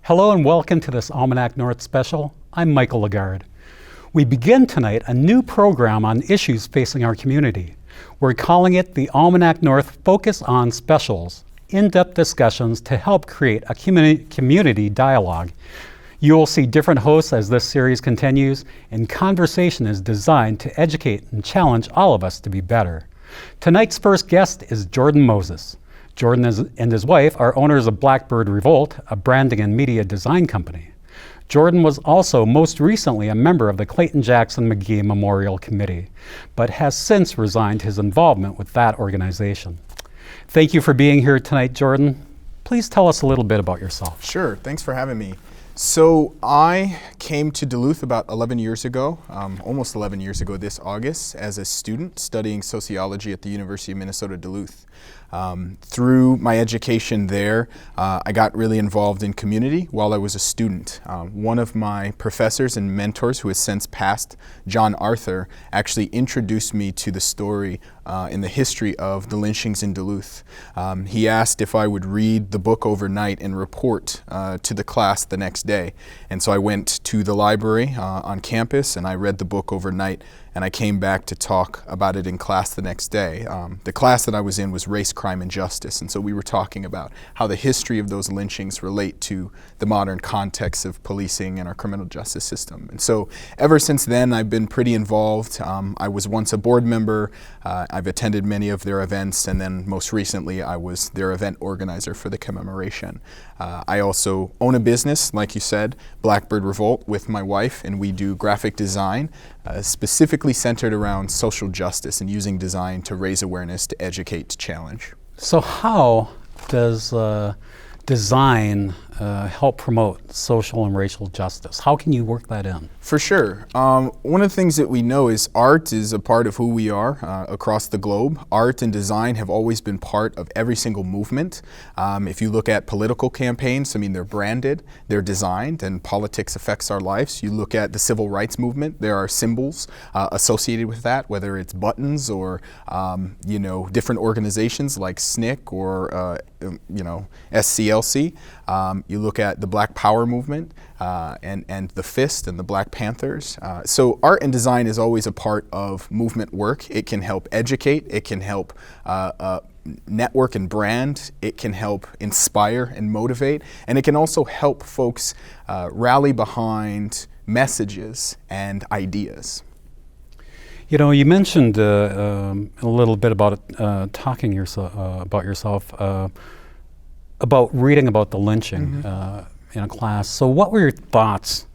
Hello and welcome to this Almanac North special. I'm Michael Lagarde. We begin tonight a new program on issues facing our community. We're calling it the Almanac North Focus on Specials, in-depth discussions to help create a community dialogue. You will see different hosts as this series continues, and conversation is designed to educate and challenge all of us to be better. Tonight's first guest is Jordon Moses. Jordon and his wife are owners of Blackbird Revolt, a branding and media design company. Jordon was also most recently a member of the Clayton Jackson McGee Memorial Committee, but has since resigned his involvement with that organization. Thank you for being here tonight, Jordon. Please tell us a little bit about yourself. Sure, thanks for having me. So I came to Duluth about 11 years ago, almost 11 years ago this August, as a student studying sociology at the University of Minnesota Duluth. Through my education there, I got really involved in community while I was a student. One of my professors and mentors, who has since passed, John Arthur, actually introduced me to the story in the history of the lynchings in Duluth. He asked if I would read the book overnight and report to the class the next day. And so I went to the library on campus and I read the book overnight, and I came back to talk about it in class the next day. The class that I was in was Race, Crime, and Justice, and so we were talking about how the history of those lynchings relate to the modern context of policing and our criminal justice system. And so ever since then, I've been pretty involved. I was once a board member. I've attended many of their events, and then most recently, I was their event organizer for the commemoration. I also own a business, like you said, Blackbird Revolt, with my wife, and we do graphic design, specifically centered around social justice and using design to raise awareness, to educate, to challenge. So how does design help promote social and racial justice? How can you work that in? For sure. One of the things that we know is art is a part of who we are across the globe. Art and design have always been part of every single movement. If you look at political campaigns, they're branded, they're designed, and politics affects our lives. You look at the civil rights movement, there are symbols associated with that, whether it's buttons or different organizations like SNCC or SCLC. You look at the Black Power movement and the Fist and the Black Panthers. So art and design is always a part of movement work. It can help educate, it can help network and brand, it can help inspire and motivate, and it can also help folks rally behind messages and ideas. You know, you mentioned a little bit about talking about yourself, about reading about the lynching in a class. So what were your thoughts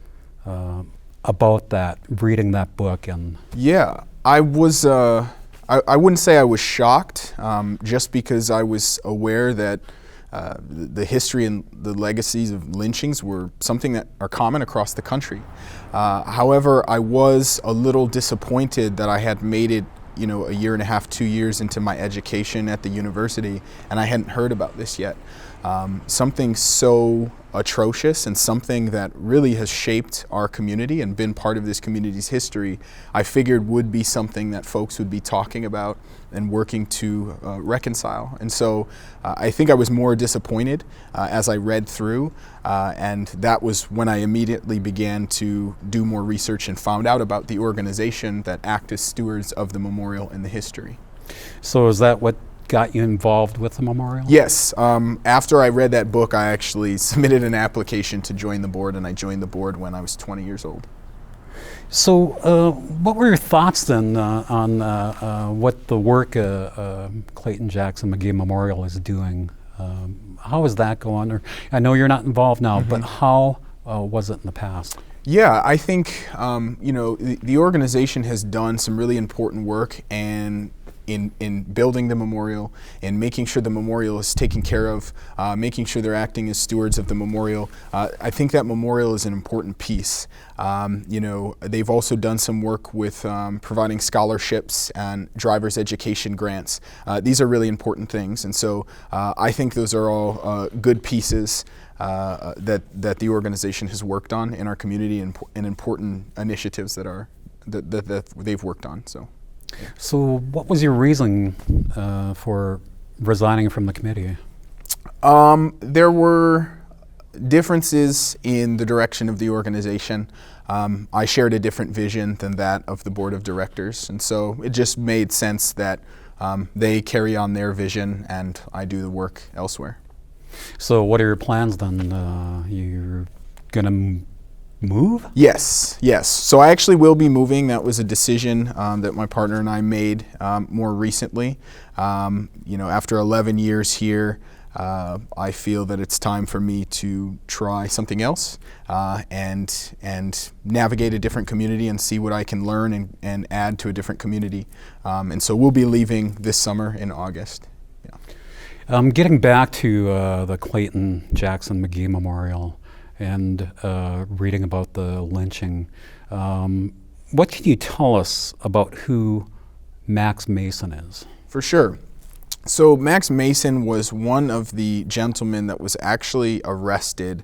about that, reading that book? And yeah, I was, I wouldn't say I was shocked, just because I was aware that the history and the legacies of lynchings were something that are common across the country. However, I was a little disappointed that I had made it a year and a half, 2 years into my education at the university, and I hadn't heard about this yet. Something so atrocious and something that really has shaped our community and been part of this community's history, I figured would be something that folks would be talking about and working to reconcile. And so I think I was more disappointed as I read through, and that was when I immediately began to do more research and found out about the organization that act as stewards of the memorial and the history. so is that what got you involved with the memorial? Yes. After I read that book, I actually submitted an application to join the board, and I joined the board when I was 20 years old. So what were your thoughts then on what the work Clayton Jackson McGee Memorial is doing? How is that going? Or, I know you're not involved now, but how was it in the past? Yeah, I think the organization has done some really important work and in building the memorial and making sure the memorial is taken care of, making sure they're acting as stewards of the memorial. I think that memorial is an important piece. They've also done some work with providing scholarships and driver's education grants. These are really important things, and so I think those are all good pieces that the organization has worked on in our community, and important initiatives that they've worked on. So what was your reason for resigning from the committee? There were differences in the direction of the organization. I shared a different vision than that of the board of directors, and so it just made sense that they carry on their vision and I do the work elsewhere. So what are your plans then? You're going to move? Yes. So I actually will be moving. That was a decision that my partner and I made more recently. After 11 years here, I feel that it's time for me to try something else and navigate a different community and see what I can learn and add to a different community. And so we'll be leaving this summer in August. Yeah. Getting back to the Clayton Jackson McGee Memorial and reading about the lynching, what can you tell us about who Max Mason is? For sure. So Max Mason was one of the gentlemen that was actually arrested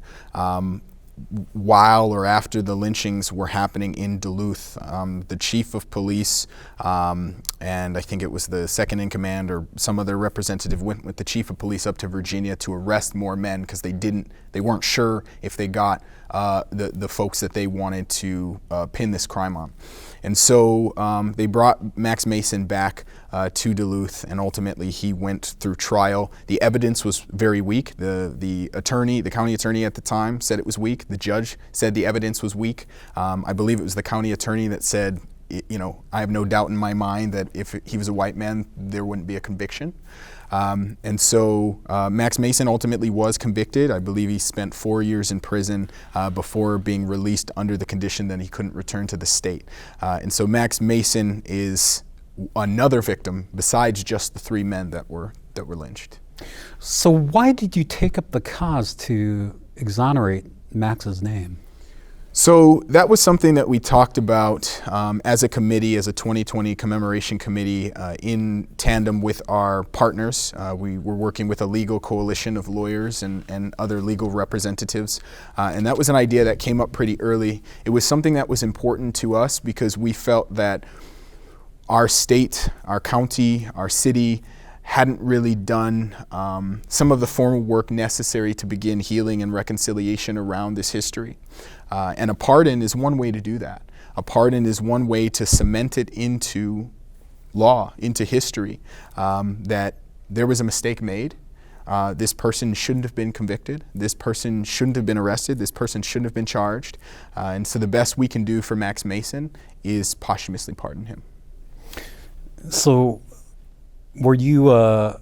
while or after the lynchings were happening in Duluth. The chief of police and I think it was the second in command or some other representative went with the chief of police up to Virginia to arrest more men because they weren't sure if they got the folks that they wanted to pin this crime on. And so they brought Max Mason back to Duluth, and ultimately he went through trial. The evidence was very weak. The county attorney at the time said it was weak. The judge said the evidence was weak. I believe it was the county attorney that said, I have no doubt in my mind that if he was a white man, there wouldn't be a conviction. And so Max Mason ultimately was convicted. I believe he spent 4 years in prison before being released under the condition that he couldn't return to the state. And so Max Mason is another victim besides just the 3 men that were lynched. So why did you take up the cause to exonerate Max's name? So that was something that we talked about as a committee, as a 2020 commemoration committee, in tandem with our partners. We were working with a legal coalition of lawyers and other legal representatives, and that was an idea that came up pretty early. It was something that was important to us because we felt that our state, our county, our city hadn't really done some of the formal work necessary to begin healing and reconciliation around this history. And a pardon is one way to do that. A pardon is one way to cement it into law, into history, that there was a mistake made. This person shouldn't have been convicted. This person shouldn't have been arrested. This person shouldn't have been charged. And so the best we can do for Max Mason is posthumously pardon him. So were you, where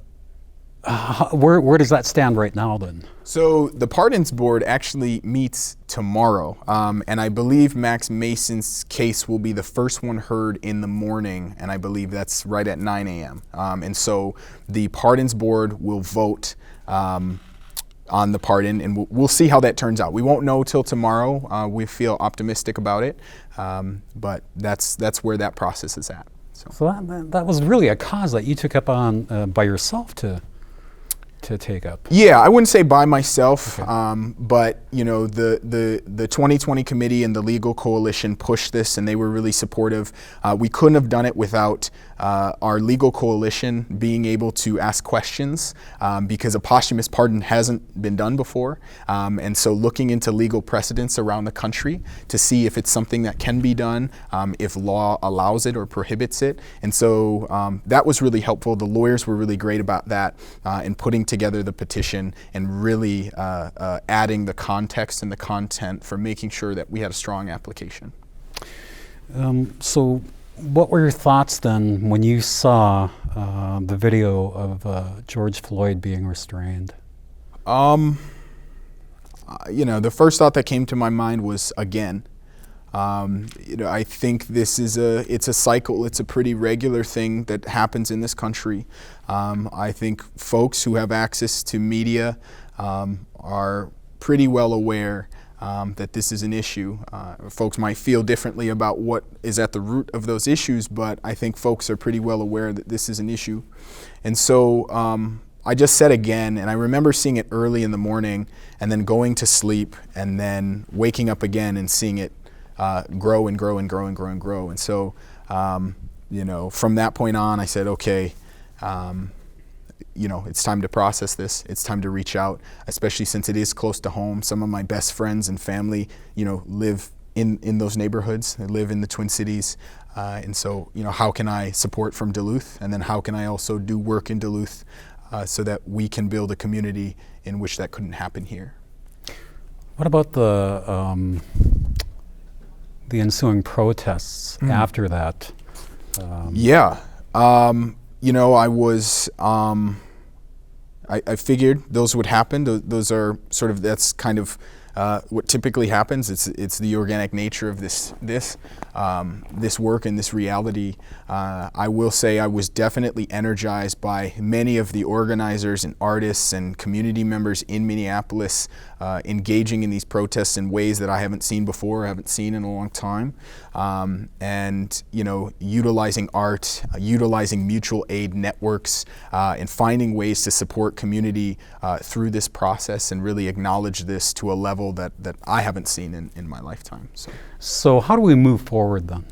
does that stand right now then? So the Pardons Board actually meets tomorrow, and I believe Max Mason's case will be the first one heard in the morning, and I believe that's right at 9 a.m. And so the Pardons Board will vote on the pardon, and we'll see how that turns out. We won't know till tomorrow. We feel optimistic about it, but that's where that process is at. So that was really a cause that you took up on by yourself to take up. Yeah, I wouldn't say by myself, Okay. but the 2020 committee and the legal coalition pushed this, and they were really supportive. We couldn't have done it without our legal coalition being able to ask questions because a posthumous pardon hasn't been done before, and so looking into legal precedents around the country to see if it's something that can be done, if law allows it or prohibits it, and so that was really helpful. The lawyers were really great about that and putting together the petition and really adding the context and the content for making sure that we had a strong application. So what were your thoughts then when you saw the video of George Floyd being restrained? The first thought that came to my mind was, again, I think it's a cycle. It's a pretty regular thing that happens in this country. I think folks who have access to media are pretty well aware that this is an issue. Folks might feel differently about what is at the root of those issues, but I think folks are pretty well aware that this is an issue. And so I just said again, and I remember seeing it early in the morning and then going to sleep and then waking up again and seeing it grow and grow and grow and grow and grow. And so, from that point on, I said, okay, it's time to process this. It's time to reach out, especially since it is close to home. Some of my best friends and family, live in those neighborhoods. They live in the Twin Cities. And so, how can I support from Duluth? And then how can I also do work in Duluth so that we can build a community in which that couldn't happen here? What about the ensuing protests after that? I figured those would happen. Those are that's kind of what typically happens. It's the organic nature of this work and this reality. I will say I was definitely energized by many of the organizers and artists and community members in Minneapolis engaging in these protests in ways that I haven't seen before, I haven't seen in a long time. And utilizing art, utilizing mutual aid networks, and finding ways to support community through this process and really acknowledge this to a level that I haven't seen in my lifetime. So how do we move forward then?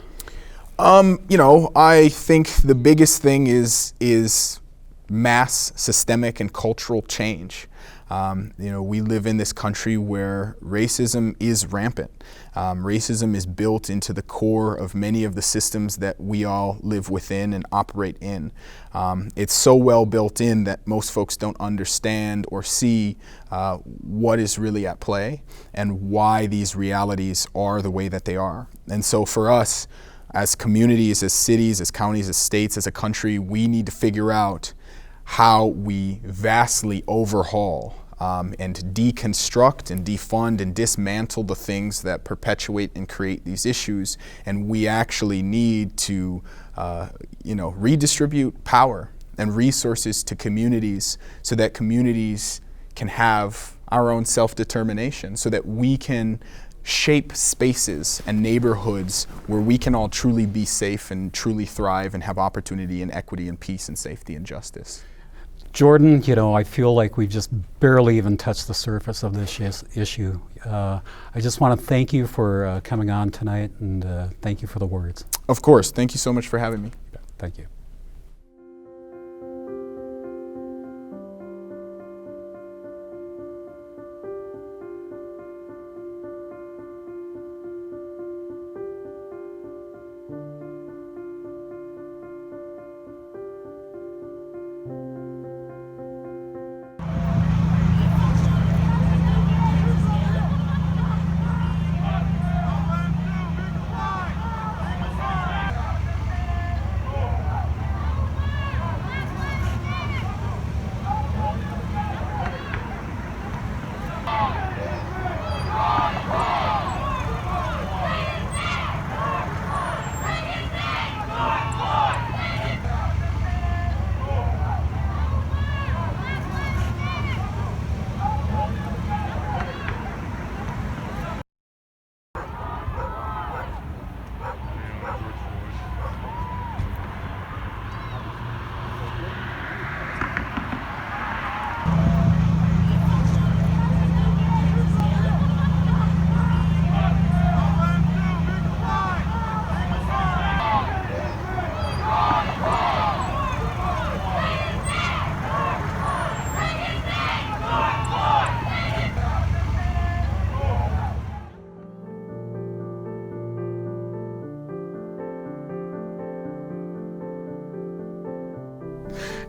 I think the biggest thing is mass systemic and cultural change. We live in this country where racism is rampant. Racism is built into the core of many of the systems that we all live within and operate in. It's so well built in that most folks don't understand or see what is really at play and why these realities are the way that they are. And so for us, as communities, as cities, as counties, as states, as a country, we need to figure out how we vastly overhaul and deconstruct and defund and dismantle the things that perpetuate and create these issues. And we actually need to redistribute power and resources to communities so that communities can have our own self-determination, so that we can shape spaces and neighborhoods where we can all truly be safe and truly thrive and have opportunity and equity and peace and safety and justice. Jordon, I feel like we've just barely even touched the surface of this issue. I just want to thank you for coming on tonight, and thank you for the words. Of course. Thank you so much for having me. Thank you.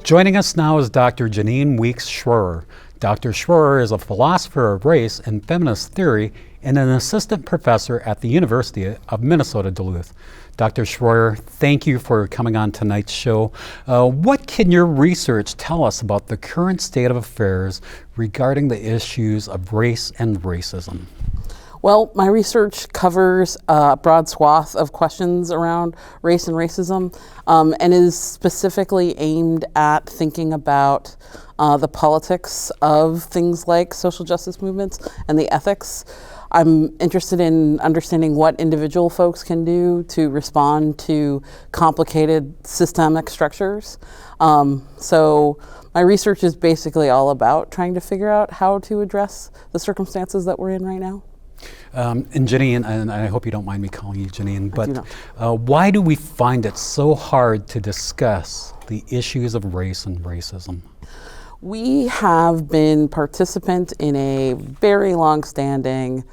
Joining us now is Dr. Jeanine Weekes Schroer. Dr. Schroer is a philosopher of race and feminist theory and an assistant professor at the University of Minnesota Duluth. Dr. Schroer, thank you for coming on tonight's show. What can your research tell us about the current state of affairs regarding the issues of race and racism? Well, my research covers a broad swath of questions around race and racism, and is specifically aimed at thinking about the politics of things like social justice movements and the ethics. I'm interested in understanding what individual folks can do to respond to complicated systemic structures. So my research is basically all about trying to figure out how to address the circumstances that we're in right now. And Jeanine, and I hope you don't mind me calling you Jeanine, but why do we find it so hard to discuss the issues of race and racism? We have been participant in a very long-standing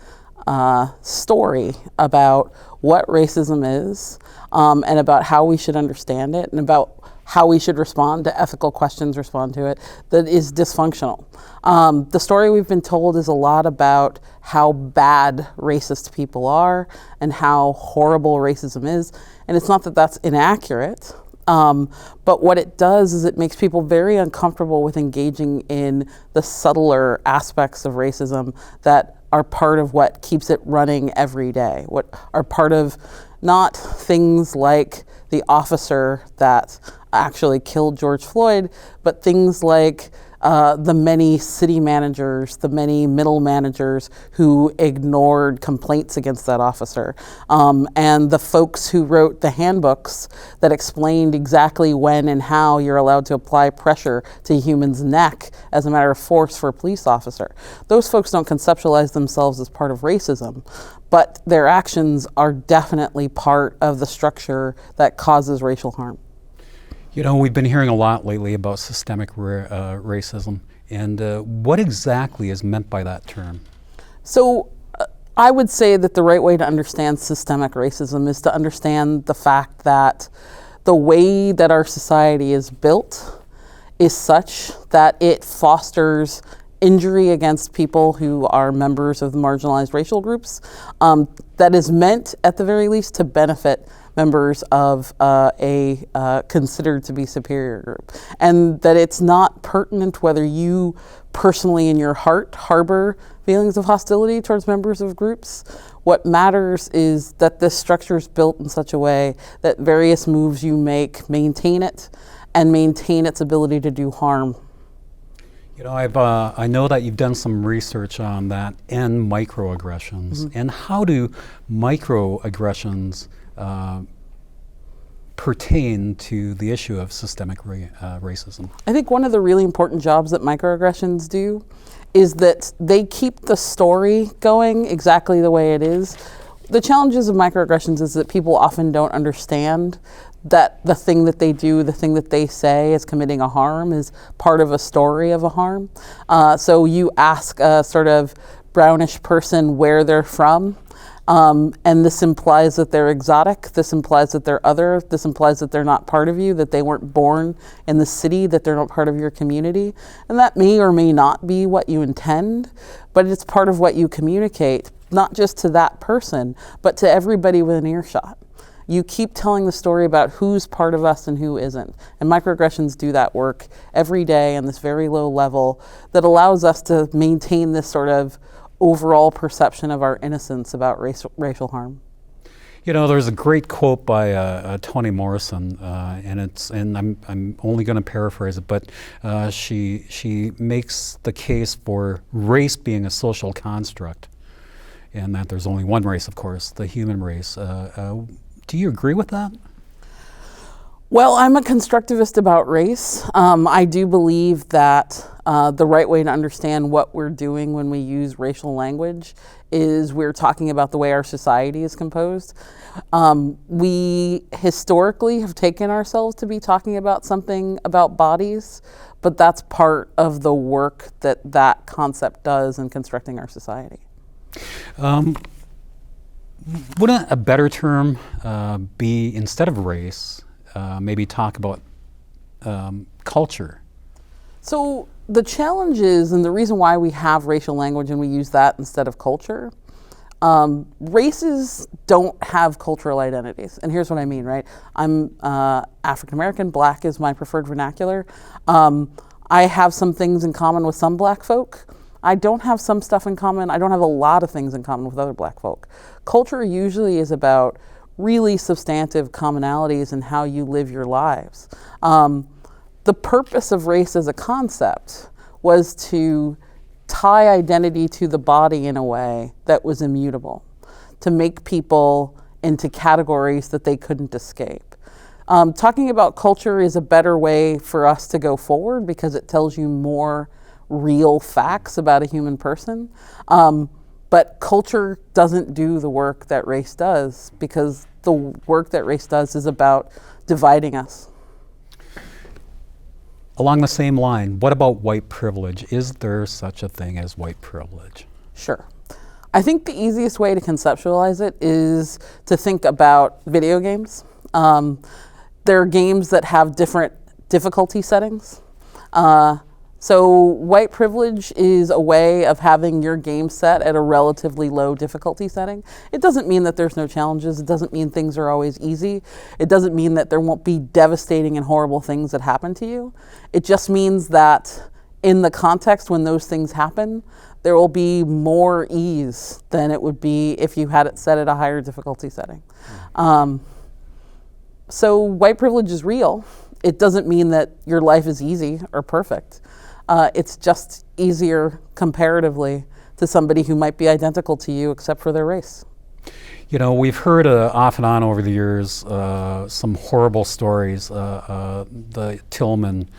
story about what racism is, and about how we should understand it, and about how we should respond to ethical questions, respond to it, that is dysfunctional. The story we've been told is a lot about how bad racist people are and how horrible racism is. And it's not that that's inaccurate, but what it does is it makes people very uncomfortable with engaging in the subtler aspects of racism that are part of what keeps it running every day, what are part of not things like the officer that actually killed George Floyd, but things like the many city managers, the many middle managers who ignored complaints against that officer, and the folks who wrote the handbooks that explained exactly when and how you're allowed to apply pressure to a human's neck as a matter of force for a police officer. Those folks don't conceptualize themselves as part of racism, but their actions are definitely part of the structure that causes racial harm. You know, we've been hearing a lot lately about systemic racism, and what exactly is meant by that term? So I would say that the right way to understand systemic racism is to understand the fact that the way that our society is built is such that it fosters injury against people who are members of the marginalized racial groups, that is meant, at the very least, to benefit members of a considered to be superior group. And that it's not pertinent whether you personally in your heart harbor feelings of hostility towards members of groups. What matters is that this structure is built in such a way that various moves you make maintain it and maintain its ability to do harm. You know, I know that you've done some research on that and microaggressions. Mm-hmm. And how do microaggressions pertain to the issue of systemic racism? I think one of the really important jobs that microaggressions do is that they keep the story going exactly the way it is. The challenges of microaggressions is that people often don't understand that the thing that they do, the thing that they say is committing a harm is part of a story of a harm. So you ask a sort of brownish person where they're from, and this implies that they're exotic, this implies that they're other, this implies that they're not part of you, that they weren't born in the city, that they're not part of your community. And that may or may not be what you intend, but it's part of what you communicate, not just to that person, but to everybody within earshot. You keep telling the story about who's part of us and who isn't. And microaggressions do that work every day on this very low level that allows us to maintain this sort of overall perception of our innocence about racial harm. You know, there's a great quote by Toni Morrison, and I'm only going to paraphrase it, but she makes the case for race being a social construct, and that there's only one race, of course, the human race. Do you agree with that? Well, I'm a constructivist about race. I do believe that the right way to understand what we're doing when we use racial language is we're talking about the way our society is composed. We historically have taken ourselves to be talking about something about bodies, but that's part of the work that that concept does in constructing our society. Wouldn't a better term be, instead of race, maybe talk about culture? So the challenge is, and the reason why we have racial language and we use that instead of culture, races don't have cultural identities. And here's what I mean, right? I'm African American, Black is my preferred vernacular. I have some things in common with some Black folk. I don't have some stuff in common. I don't have a lot of things in common with other Black folk. Culture usually is about really substantive commonalities in how you live your lives. The purpose of race as a concept was to tie identity to the body in a way that was immutable, to make people into categories that they couldn't escape. Talking about culture is a better way for us to go forward because it tells you more real facts about a human person. But culture doesn't do the work that race does because the work that race does is about dividing us. along the same line, what about white privilege? Is there such a thing as white privilege? Sure. I think the easiest way to conceptualize it is to think about video games. There are games that have different difficulty settings. So white privilege is a way of having your game set at a relatively low difficulty setting. It doesn't mean that there's no challenges. It doesn't mean things are always easy. It doesn't mean that there won't be devastating and horrible things that happen to you. It just means that in the context when those things happen, there will be more ease than it would be if you had it set at a higher difficulty setting. So white privilege is real. It doesn't mean that your life is easy or perfect. It's just easier comparatively to somebody who might be identical to you except for their race. You know, we've heard off and on over the years some horrible stories. The Tillman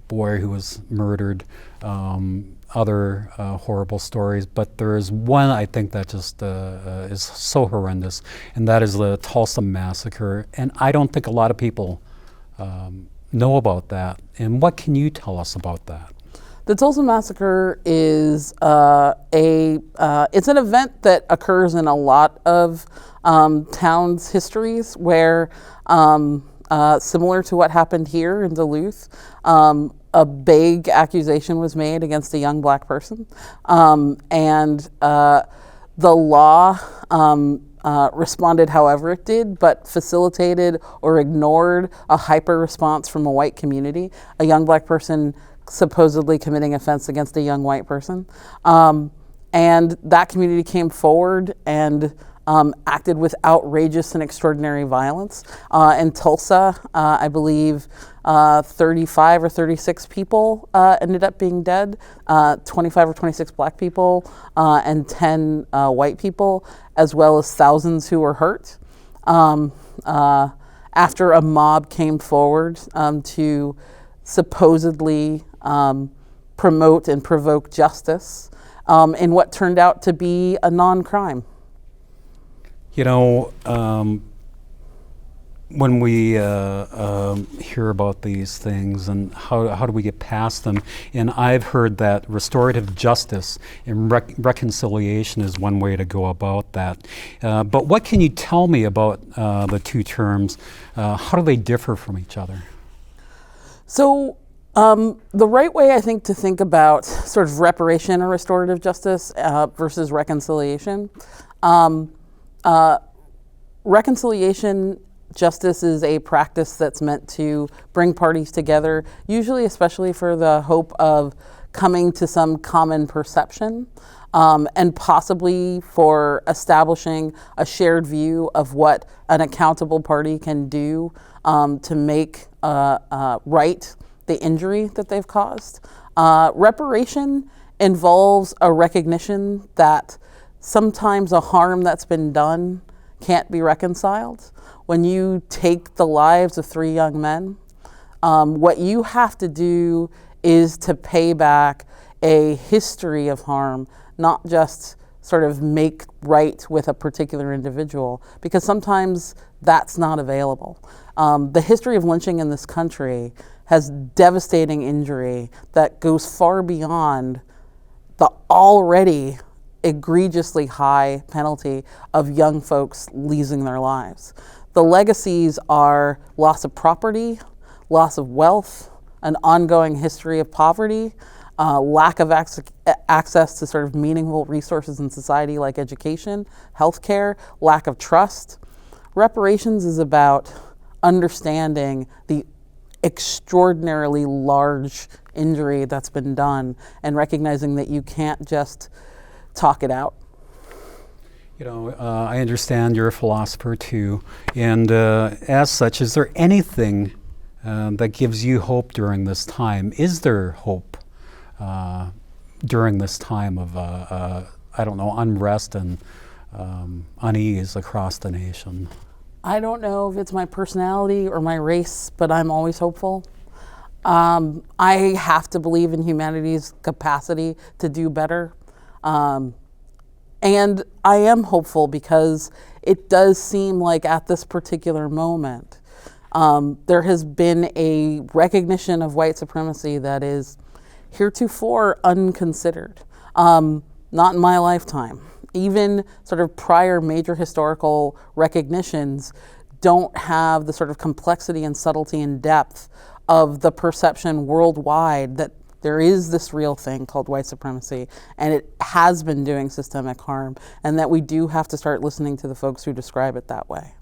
boy who was murdered, other horrible stories, but there is one I think that just is so horrendous, and that is the Tulsa Massacre. And I don't think a lot of people know about that. And what can you tell us about that? The Tulsa Massacre is it's an event that occurs in a lot of towns' histories where, similar to what happened here in Duluth, a big accusation was made against a young black person. And the law responded however it did, but facilitated or ignored a hyper response from a white community, a young black person supposedly committing offense against a young white person. And that community came forward and acted with outrageous and extraordinary violence. In Tulsa, I believe 35 or 36 people ended up being dead, 25 or 26 black people, and 10 white people, as well as thousands who were hurt. After a mob came forward to supposedly promote and provoke justice in what turned out to be a non-crime. You know, when we hear about these things and how do we get past them, and I've heard that restorative justice and reconciliation is one way to go about that. But what can you tell me about the two terms? How do they differ from each other? So the right way, I think, to think about sort of reparation or restorative justice versus reconciliation. Reconciliation justice is a practice that's meant to bring parties together, usually especially for the hope of coming to some common perception, and possibly for establishing a shared view of what an accountable party can do to make right the injury that they've caused. Reparation involves a recognition that sometimes a harm that's been done can't be reconciled. When you take the lives of 3 young men, what you have to do is to pay back a history of harm, not just sort of make right with a particular individual, because sometimes that's not available. The history of lynching in this country has devastating injury that goes far beyond the already egregiously high penalty of young folks losing their lives. The legacies are loss of property, loss of wealth, an ongoing history of poverty, lack of access to sort of meaningful resources in society like education, healthcare, lack of trust. Reparations is about understanding the extraordinarily large injury that's been done and recognizing that you can't just talk it out. You know, I understand you're a philosopher too, and as such, is there anything that gives you hope during this time? Is there hope during this time of, I don't know, unrest and unease across the nation? I don't know if it's my personality or my race, but I'm always hopeful. I have to believe in humanity's capacity to do better. And I am hopeful because it does seem like at this particular moment, There has been a recognition of white supremacy that is heretofore unconsidered. Not in my lifetime. Even sort of prior major historical recognitions don't have the sort of complexity and subtlety and depth of the perception worldwide that there is this real thing called white supremacy, and it has been doing systemic harm, and that we do have to start listening to the folks who describe it that way.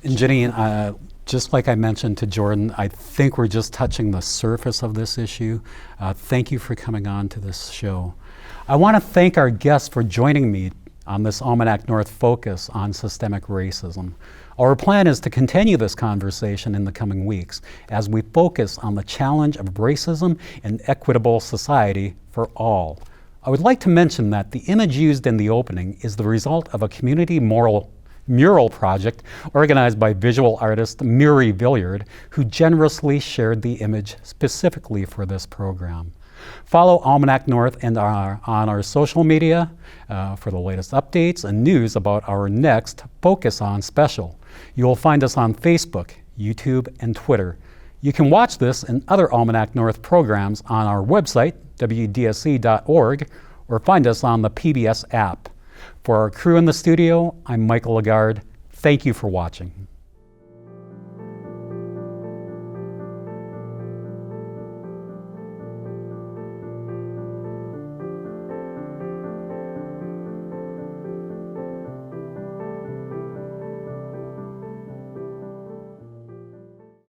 And Jeanine, just like I mentioned to Jordon, I think we're just touching the surface of this issue. Thank you for coming on to this show. I want to thank our guests for joining me on this Almanac North focus on systemic racism. Our plan is to continue this conversation in the coming weeks as we focus on the challenge of racism and equitable society for all. I would like to mention that the image used in the opening is the result of a community mural project organized by visual artist Miri Villiard, who generously shared the image specifically for this program. Follow Almanac North and on our social media for the latest updates and news about our next Focus On special. You will find us on Facebook, YouTube, and Twitter. You can watch this and other Almanac North programs on our website, wdsc.org, or find us on the PBS app. For our crew in the studio, I'm Michael Lagarde. Thank you for watching.